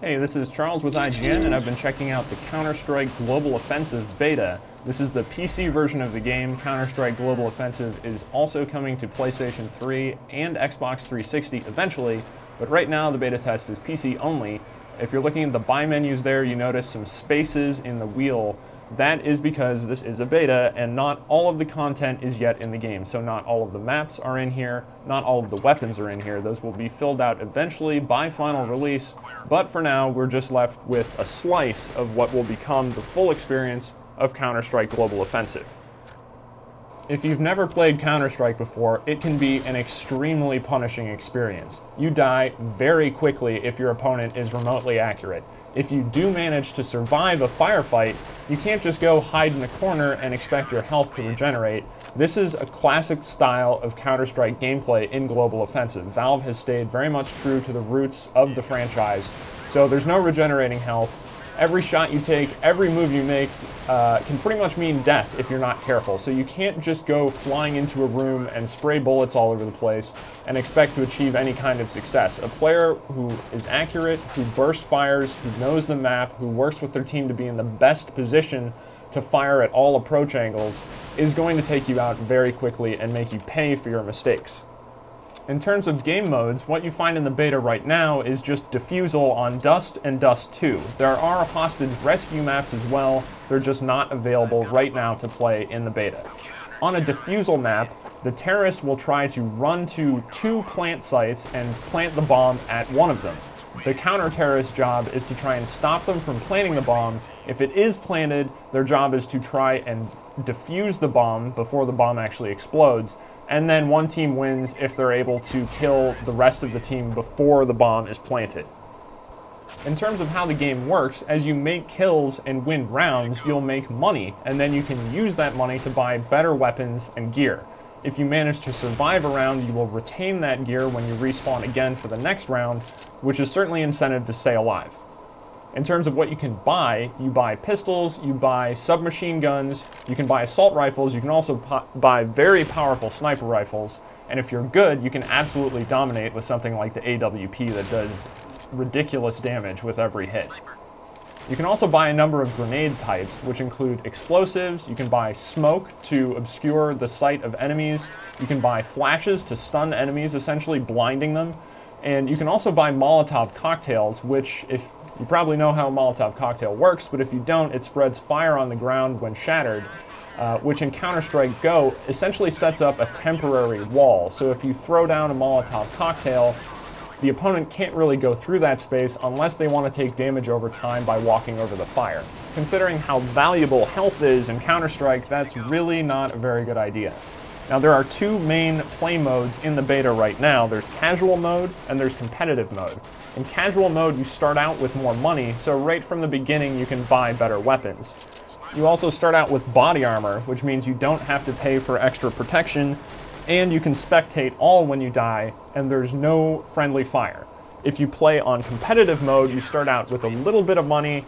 Hey, this is Charles with IGN, and I've been checking out the Counter-Strike Global Offensive beta. This is the PC version of the game. Counter-Strike Global Offensive is also coming to PlayStation 3 and Xbox 360 eventually, but right now the beta test is PC only. If you're looking at the buy menus there, you notice some spaces in the wheel. That is because this is a beta and not all of the content is yet in the game. So not all of the maps are in here, not all of the weapons are in here. Those will be filled out eventually by final release, but for now we're just left with a slice of what will become the full experience of Counter-Strike Global Offensive. If you've never played Counter-Strike before, it can be an extremely punishing experience. You die very quickly if your opponent is remotely accurate. If you do manage to survive a firefight, you can't just go hide in the corner and expect your health to regenerate. This is a classic style of Counter-Strike gameplay in Global Offensive. Valve has stayed very much true to the roots of the franchise, so there's no regenerating health. Every shot you take, every move you make can pretty much mean death if you're not careful. So you can't just go flying into a room and spray bullets all over the place and expect to achieve any kind of success. A player who is accurate, who burst fires, who knows the map, who works with their team to be in the best position to fire at all approach angles is going to take you out very quickly and make you pay for your mistakes. In terms of game modes, what you find in the beta right now is just Defusal on Dust and Dust 2. There are hostage rescue maps as well, they're just not available right now to play in the beta. On a Defusal map, the terrorists will try to run to 2 plant sites and plant the bomb at one of them. The counter-terrorist job is to try and stop them from planting the bomb. If it is planted, their job is to try and defuse the bomb before the bomb actually explodes. And then one team wins if they're able to kill the rest of the team before the bomb is planted. In terms of how the game works, as you make kills and win rounds, you'll make money, and then you can use that money to buy better weapons and gear. If you manage to survive a round, you will retain that gear when you respawn again for the next round, which is certainly incentive to stay alive. In terms of what you buy pistols, you buy submachine guns, you can buy assault rifles, you can also buy very powerful sniper rifles, and if you're good, you can absolutely dominate with something like the AWP that does ridiculous damage with every hit. You can also buy a number of grenade types, which include explosives, you can buy smoke to obscure the sight of enemies, you can buy flashes to stun enemies, essentially blinding them, and you can also buy Molotov Cocktails, which, if you probably know how a Molotov cocktail works, but if you don't, it spreads fire on the ground when shattered, which in Counter-Strike Go essentially sets up a temporary wall. So if you throw down a Molotov cocktail, the opponent can't really go through that space unless they want to take damage over time by walking over the fire. Considering how valuable health is in Counter-Strike, that's really not a very good idea. Now there are 2 main play modes in the beta right now. There's casual mode and there's competitive mode. In casual mode, you start out with more money, so right from the beginning you can buy better weapons. You also start out with body armor, which means you don't have to pay for extra protection, and you can spectate all when you die, and there's no friendly fire. If you play on competitive mode, you start out with a little bit of money,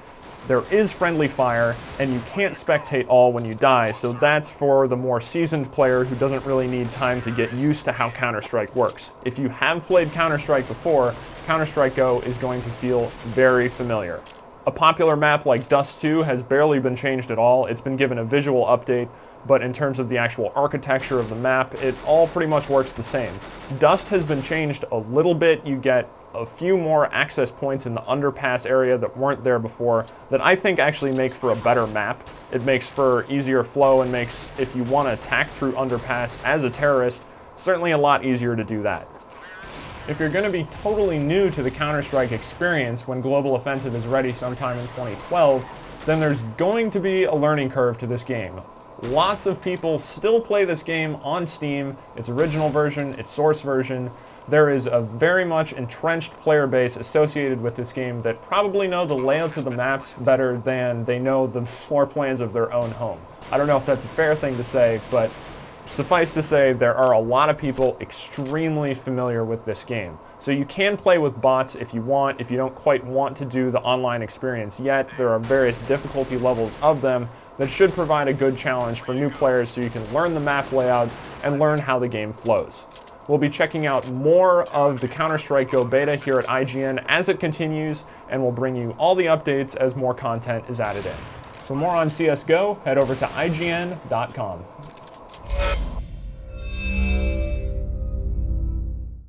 there is friendly fire, and you can't spectate all when you die, so that's for the more seasoned player who doesn't really need time to get used to how Counter-Strike works. If you have played Counter-Strike before, Counter-Strike Go is going to feel very familiar. A popular map like Dust 2 has barely been changed at all. It's been given a visual update, but in terms of the actual architecture of the map, it all pretty much works the same. Dust has been changed a little bit. You get a few more access points in the underpass area that weren't there before that I think actually make for a better map. It makes for easier flow and makes, if you want to attack through underpass as a terrorist, certainly a lot easier to do that. If you're going to be totally new to the Counter-Strike experience when Global Offensive is ready sometime in 2012, then there's going to be a learning curve to this game. Lots of people still play this game on Steam, its original version, its source version. There is a very much entrenched player base associated with this game that probably know the layouts of the maps better than they know the floor plans of their own home. I don't know if that's a fair thing to say, but suffice to say there are a lot of people extremely familiar with this game. So you can play with bots if you want, if you don't quite want to do the online experience yet. There are various difficulty levels of them that should provide a good challenge for new players so you can learn the map layout and learn how the game flows. We'll be checking out more of the Counter-Strike Go beta here at IGN as it continues, and we'll bring you all the updates as more content is added in. For more on CSGO, head over to IGN.com.